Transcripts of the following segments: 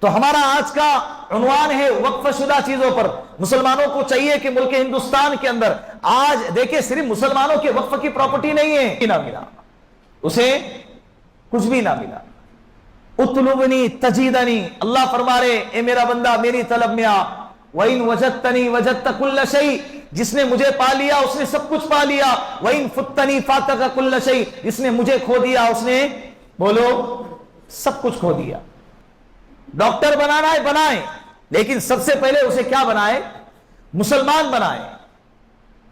تو ہمارا آج کا عنوان ہے وقف شدہ چیزوں پر. مسلمانوں کو چاہیے کہ ملک ہندوستان کے اندر آج دیکھیں صرف مسلمانوں کے وقف کی پراپرٹی نہیں ہے, نہ ملا اسے کچھ بھی نہ ملا. اطلبنی تجیدنی, اللہ فرما رہے اے میرا بندہ میری طلب میں آ. وَإِن وَجَدْتَنِي وَجَدْتَ كُلَّ شَيْءٍ, جس نے مجھے پا لیا اس نے سب کچھ پا لیا. وَإِن فُتَّنِي فَاتَكَ كُلَّ شَيْءٍ, جس نے مجھے کھو دیا اس نے بولو سب کچھ کھو دیا. ڈاکٹر بنانا ہے بنائیں, لیکن سب سے پہلے اسے کیا بنائے؟ مسلمان بنائیں.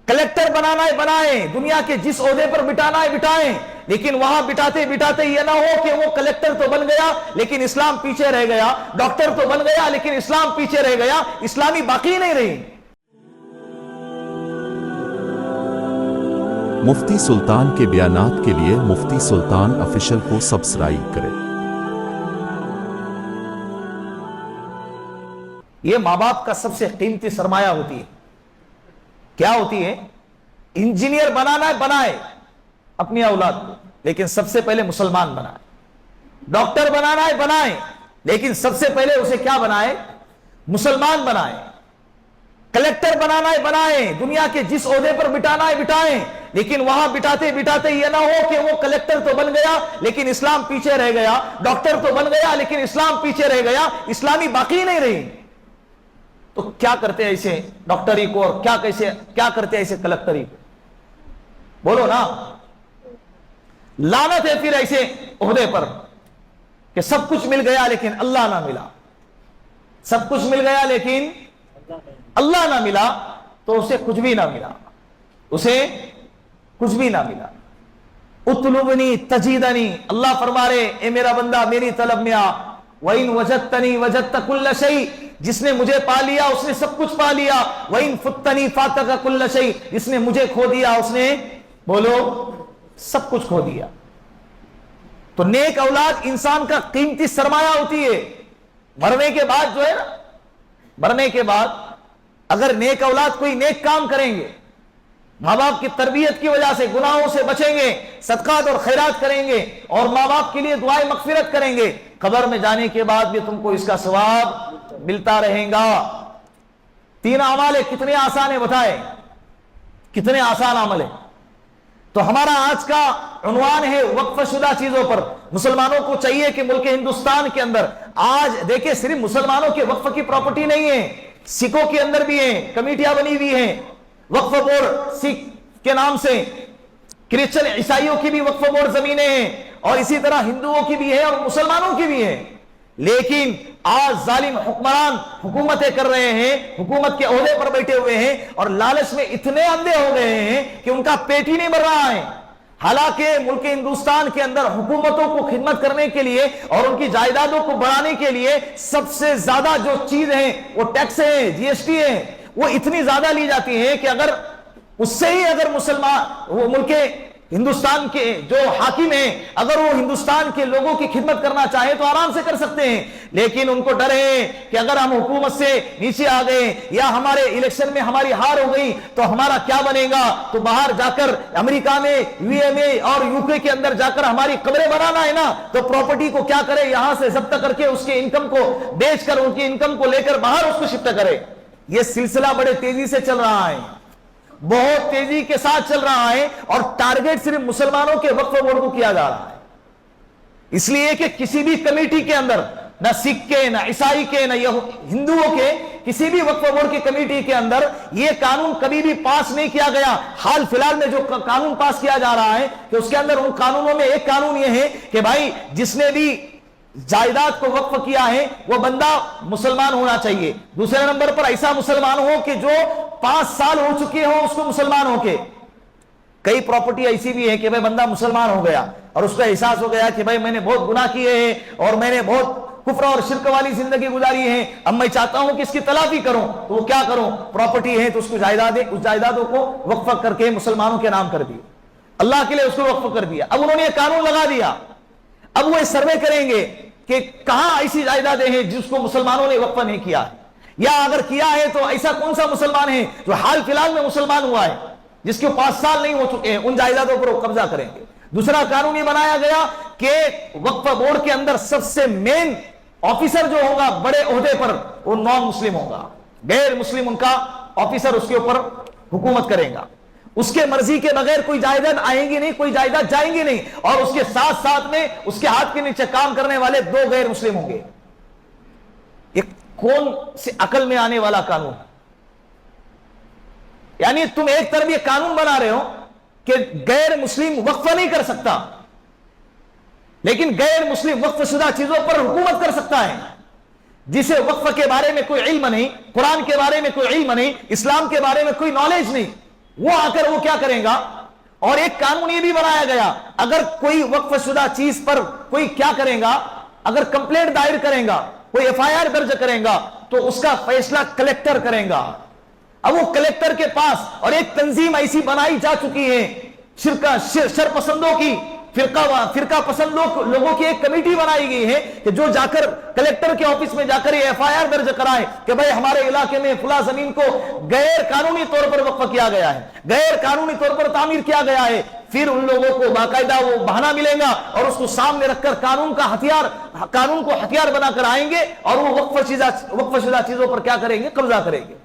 کلیکٹر بنانا ہے بنائیں, دنیا کے جس عہدے پر بٹانا ہے بٹائیں, لیکن وہاں بٹاتے بٹاتے یہ نہ ہو کہ وہ کلیکٹر تو بن گیا لیکن اسلام پیچھے رہ گیا, ڈاکٹر تو بن گیا لیکن اسلام پیچھے رہ گیا, اسلامی باقی نہیں رہی. مفتی سلطان کے بیانات کے لیے مفتی سلطان آفیشل کو سبسکرائب کریں. یہ ماں باپ کا سب سے قیمتی سرمایہ ہوتی ہے. کیا ہوتی ہے؟ انجینئر بنانا ہے بنائے اپنی اولاد کو, لیکن سب سے پہلے مسلمان بنائے. ڈاکٹر بنانا ہے بنائے, لیکن سب سے پہلے اسے کیا بنائے؟ مسلمان بنائے. کلیکٹر بنانا ہے بنائے, دنیا کے جس عہدے پر بٹانا ہے بٹائیں, لیکن وہاں بٹاتے بٹاتے یہ نہ ہو کہ وہ کلیکٹر تو بن گیا لیکن اسلام پیچھے رہ گیا, ڈاکٹر تو بن گیا لیکن اسلام پیچھے رہ گیا, اسلامی باقی نہیں رہی. تو کیا کرتے ہیں ایسے ڈاکٹری کو اور کیا کرتے ہیں ایسے کلیکٹری کو؟ بولو نا. لعنت ہے پھر ایسے عہدے پر کہ سب کچھ مل گیا لیکن اللہ نہ ملا, سب کچھ مل گیا لیکن اللہ نہ ملا, تو اسے کچھ بھی نہ ملا, اسے کچھ بھی نہ ملا. اطلبنی تجیدنی, اللہ فرما رہے اے میرا بندہ میری طلب میں آ. وَإِن وَجَدْتَنِي وَجَدْتَ كُلَّ شَيْءٍ, جس نے مجھے پا لیا اس نے سب کچھ پا لیا. وَإِن فُتَّنِي فَاتَكَ كُلَّ شَيْءٍ, جس نے مجھے کھو دیا اس نے بولو سب کچھ کھو دیا. تو نیک اولاد انسان کا قیمتی سرمایہ ہوتی ہے. مرنے کے بعد جو ہے نا, مرنے کے بعد اگر نیک اولاد کوئی نیک کام کریں گے, ماں باپ کی تربیت کی وجہ سے گناہوں سے بچیں گے, صدقات اور خیرات کریں گے اور ماں باپ کے لیے دعائیں مغفرت کریں گے, قبر میں جانے کے بعد بھی تم کو اس کا ثواب ملتا رہے گا. 3 اعمال کتنے آسان ہیں بتائے, کتنے آسان عمل ہیں. تو ہمارا آج کا عنوان ہے وقف شدہ چیزوں پر. مسلمانوں کو چاہیے کہ ملک ہندوستان کے اندر آج دیکھیں صرف مسلمانوں کے وقف کی پراپرٹی نہیں ہے, سکھوں کے اندر بھی ہیں, کمیٹیاں بنی ہوئی ہیں وقف بورڈ سکھ کے نام سے, کرسچن عیسائیوں کی بھی وقف بورڈ زمینیں ہیں, اور اسی طرح ہندوؤں کی بھی ہے اور مسلمانوں کی بھی ہے. لیکن آج ظالم حکمران حکومتیں کر رہے ہیں, حکومت کے عہدے پر بیٹھے ہوئے ہیں اور لالچ میں اتنے اندھے ہو گئے ہیں کہ ان کا پیٹ ہی نہیں بھر رہا ہے. حالانکہ ملک ہندوستان کے اندر حکومتوں کو خدمت کرنے کے لیے اور ان کی جائیدادوں کو بڑھانے کے لیے سب سے زیادہ جو چیز ہیں وہ ٹیکس ہے, جی ایس ٹی ہے, وہ اتنی زیادہ لی جاتی ہے کہ اگر اس سے ہی اگر مسلمان وہ ملک ہندوستان کے جو حاکم ہیں اگر وہ ہندوستان کے لوگوں کی خدمت کرنا چاہے تو آرام سے کر سکتے ہیں, لیکن ان کو ڈر ہے کہ اگر ہم حکومت سے نیچے آ گئے یا ہمارے الیکشن میں ہماری ہار ہو گئی تو ہمارا کیا بنے گا. تو باہر جا کر امریکہ میں یو اے میں اور یو کے کے اندر جا کر ہماری قبریں بنانا ہے نا, تو پراپرٹی کو کیا کرے, یہاں سے ضبط کر کے اس کے انکم کو بیچ کر ان کی انکم کو لے کر باہر اس کو شفٹ کرے. یہ سلسلہ بڑے تیزی سے چل رہا ہے, بہت تیزی کے ساتھ چل رہا ہے, اور ٹارگٹ صرف مسلمانوں کے وقف بورڈ کو کیا جا رہا ہے. اس لیے کہ کسی بھی کمیٹی کے اندر نہ سکھ کے نہ عیسائی کے نہ ہندوؤں کے کسی بھی وقف بورڈ کی کمیٹی کے اندر یہ قانون کبھی بھی پاس نہیں کیا گیا. حال فی الحال میں جو قانون پاس کیا جا رہا ہے کہ اس کے اندر ان قانونوں میں ایک قانون یہ ہے کہ بھائی جس نے بھی جائیداد کو وقف کیا ہے وہ بندہ مسلمان ہونا چاہیے. دوسرے نمبر پر ایسا مسلمان ہو کہ جو 5 سال ہو چکے ہوں اس کو مسلمان ہو کے. کئی پراپرٹی ایسی بھی ہے کہ بھائی بندہ مسلمان ہو گیا اور اس کا احساس ہو گیا کہ بھائی میں نے بہت گناہ کیے ہیں اور میں نے بہت کفر اور شرک والی زندگی گزاری ہے, اب میں چاہتا ہوں کہ اس کی تلافی کروں, تو وہ کیا کروں, پراپرٹی ہے تو اس کو اس جائیدادوں کو وقف کر کے مسلمانوں کے نام کر دی, اللہ کے لیے اس کو وقف کر دیا. اب انہوں نے یہ قانون لگا دیا, اب وہ سروے کریں گے کہ کہاں ایسی جائیدادیں ہیں جس کو مسلمانوں نے وقف نہیں کیا, یا اگر کیا ہے تو ایسا کون سا مسلمان ہے جو حال فی الحال میں مسلمان ہوا ہے جس کے 5 سال نہیں ہو چکے ہیں, ان جائیدادوں پر وہ قبضہ کریں گے. دوسرا قانون یہ بنایا گیا کہ وقف بورڈ کے اندر سب سے مین ऑफिसर जो होगा बड़े ओहदे पर वो नॉन मुस्लिम होगा, गैर मुस्लिम उनका ऑफिसर उसके ऊपर हुकूमत करेगा। उसके मर्जी के बगैर कोई जायदाद आएंगी नहीं, कोई जायदाद जाएंगी नहीं, और उसके साथ साथ में उसके हाथ के नीचे काम करने वाले 2 गैर मुस्लिम होंगे। ये कौन से अकल में आने वाला कानून? यानी तुम एक तरफ ये कानून बना रहे हो कि गैर मुस्लिम वक्फ नहीं कर सकता, लेकिन गैर मुस्लिम वक्फशुदा चीजों पर हुकूमत कर सकता है। जिसे वक्फ के बारे में कोई इल्म नहीं, कुरान के बारे में कोई इल्म नहीं, इस्लाम के बारे में कोई नॉलेज नहीं, वो आकर वो क्या करेगा? और एक कानून ये भी बनाया गया, अगर कोई वक्फशुदा चीज पर कोई क्या करेगा, अगर कंप्लेंट दायर करेगा, कोई FIR दर्ज करेगा, तो उसका फैसला कलेक्टर करेगा। अब वो कलेक्टर के पास, और एक तंजीम ऐसी बनाई जा चुकी है, शरपसंदों की, फिरका पसंद लोगों की एक कमेटी बनाई गई है कि जो जाकर कलेक्टर के ऑफिस में जाकर ये FIR दर्ज कराए कि भाई हमारे इलाके में फला जमीन को गैर कानूनी तौर पर वक्फ किया गया है, गैर कानूनी तौर पर तामीर किया गया है। फिर उन लोगों को बाकायदा वो बहाना मिलेगा और उसको सामने रखकर कानून को हथियार बनाकर आएंगे और वो वक्फशुदा चीजों पर क्या करेंगे? कब्जा करेंगे।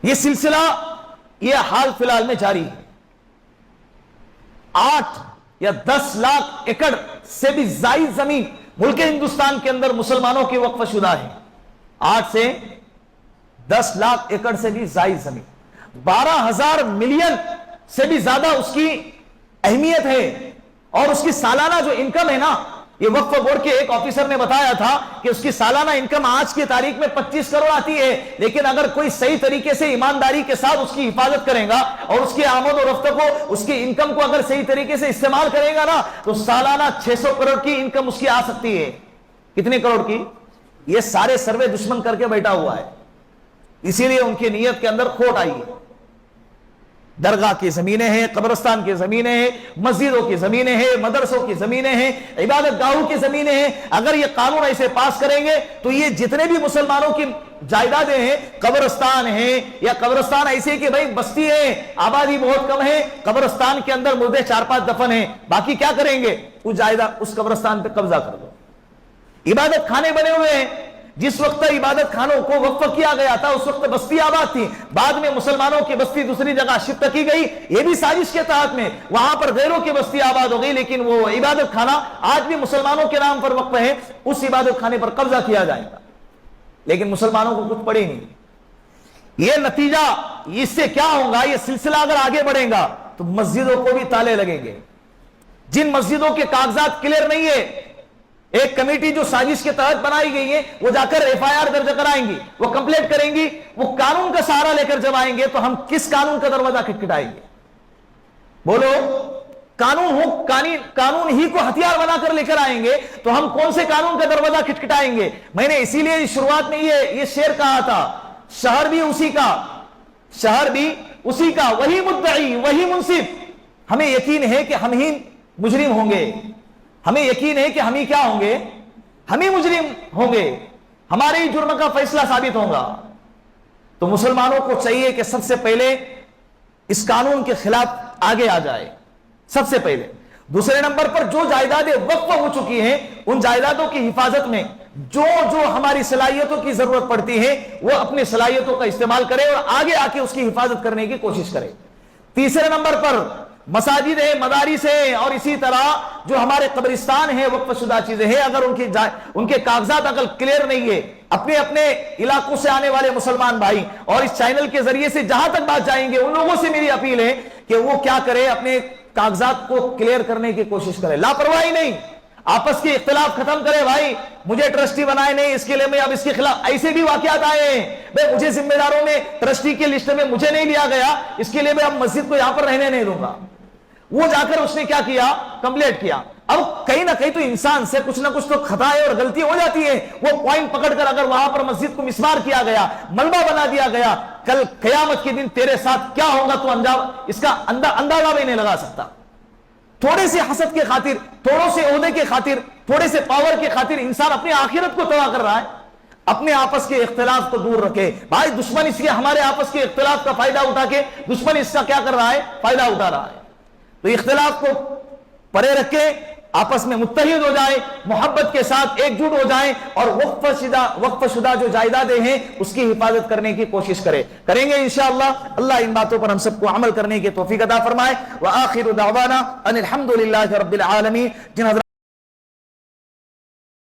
ये सिलसिला ये हाल फिलहाल में जारी है। 8 या 10 लाख एकड़ से भी ज्यादा जमीन मुल्क हिंदुस्तान के अंदर मुसलमानों की वक्फशुदा है। 8 से 10 लाख एकड़ से भी ज्यादा जमीन, 12,000 मिलियन से भी ज्यादा उसकी अहमियत है। और उसकी सालाना जो इनकम है ना, ये वक्फ बोर्ड के एक ऑफिसर ने बताया था कि उसकी सालाना इनकम आज की तारीख में 25 करोड़ आती है, लेकिन अगर कोई सही तरीके से ईमानदारी के साथ उसकी हिफाजत करेगा और उसकी आमद और रफ्त को, उसकी इनकम को अगर सही तरीके से इस्तेमाल करेगा ना, तो सालाना 600 करोड़ की इनकम उसकी आ सकती है। कितने करोड़ की? ये सारे सर्वे दुश्मन करके बैठा हुआ है, इसीलिए उनकी नीयत के अंदर खोट आई है। दरगाह की जमीनें हैं, कब्रिस्तान की जमीनें हैं, मस्जिदों की जमीनें हैं, मदरसों की जमीनें हैं, इबादत गाहों की जमीनें हैं। अगर ये कानून ऐसे पास करेंगे तो ये जितने भी मुसलमानों की जायदादें हैं, कब्रिस्तान है या कब्रिस्तान ऐसे कि भाई बस्ती है, आबादी बहुत कम है, कब्रिस्तान के अंदर मुर्दे 4-5 दफन है, बाकी क्या करेंगे? उस जायदाद, उस कब्रिस्तान पे कब्जा कर दो। इबादत खाने बने हुए हैं, जिस वक्त इबादत खानों को वक्फ किया गया था उस वक्त बस्ती आबाद थी, बाद में मुसलमानों की बस्ती दूसरी जगह शिफ्ट की गई, ये भी साजिश के तहत में, वहां पर गैरों की बस्ती आबाद हो गई, लेकिन वो इबादत खाना आज भी मुसलमानों के नाम पर वक्फ है, उस इबादत खाने पर कब्जा किया जाएगा। लेकिन मुसलमानों को कुछ पड़े नहीं। ये नतीजा, इससे क्या होगा? ये सिलसिला अगर आगे बढ़ेगा तो मस्जिदों को भी ताले लगेंगे। जिन मस्जिदों के कागजात क्लियर नहीं है, एक कमेटी जो साजिश के तहत बनाई गई है, वो जाकर FIR दर्ज कराएंगी, वो कंप्लेंट करेंगी, वो कानून का सहारा लेकर जब आएंगे तो हम किस कानून का दरवाजा खटखटाएंगे? बोलो, कानून ही को हथियार बनाकर लेकर आएंगे तो हम कौन से कानून का दरवाजा खटखटाएंगे? मैंने इसीलिए शुरुआत में ये शेर कहा था, शहर भी उसी का, वही मुद्दई वही मुंसिफ। हमें यकीन है कि हम ही मुजरिम होंगे, हमें यकीन है कि हम ही क्या होंगे? हम ही मुजरिम होंगे, हमारे ही जुर्म का फैसला साबित होगा। तो मुसलमानों को चाहिए कि सबसे पहले इस कानून के खिलाफ आगे आ जाए, सबसे पहले। दूसरे नंबर पर जो जायदादें वक्फ हो चुकी हैं, उन जायदादों की हिफाजत में जो हमारी सलाहियतों की जरूरत पड़ती है, वो अपनी सलाहियतों का इस्तेमाल करे और आगे आके उसकी हिफाजत करने की कोशिश करे। तीसरे नंबर पर मसाजिद है, मदारिस है, और इसी तरह जो हमारे कब्रिस्तान है, वक्फशुदा चीजें हैं, अगर उनके कागजात अगर क्लियर नहीं है, अपने अपने इलाकों से आने वाले मुसलमान भाई, और इस चैनल के जरिए से जहां तक बात जाएंगे, उन लोगों से मेरी अपील है कि वो क्या करे, अपने कागजात को क्लियर करने की कोशिश करे, लापरवाही नहीं, आपस के इख्तिलाफ खत्म करे। भाई मुझे ट्रस्टी बनाए नहीं, इसके लिए मैं अब इसके खिलाफ, ऐसे भी वाकयात आए हैं, भाई मुझे जिम्मेदारों में ट्रस्टी के लिस्ट में मुझे नहीं लिया गया, इसके लिए मैं अब मस्जिद को यहां पर रहने नहीं दूंगा। वो जाकर उसने क्या किया? कंप्लेंट किया। अब कहीं ना कहीं तो इंसान से कुछ ना कुछ तो खता है और गलती हो जाती है। वो पॉइंट पकड़कर अगर वहां पर मस्जिद को मिसमार किया गया, मलबा बना दिया गया, कल कयामत के दिन तेरे साथ क्या होगा तो इसका अंदाजा भी नहीं लगा सकता। थोड़े से हसद के खातिर, थोड़ों से ओहदे के खातिर, थोड़े से पावर के खातिर इंसान अपनी आखिरत को तबाह कर रहा है। अपने आपस के इख्तिलाफ को दूर रखे भाई। दुश्मन इसके हमारे आपस के इख्तिलाफ का फायदा उठा के दुश्मन इसका क्या कर रहा है? फायदा उठा रहा है। तो इख्तिलाफ को परे रखे, آپس میں متحد ہو جائیں، محبت کے ساتھ ایک جٹ ہو جائیں، اور وقف شدہ جو جائیدادیں ہیں اس کی حفاظت کرنے کی کوشش کریں گے انشاءاللہ۔ اللہ ان باتوں پر ہم سب کو عمل کرنے کی توفیق عطا فرمائے۔ وآخر دعوانا ان الحمد للہ رب العالمین۔ جن حضرات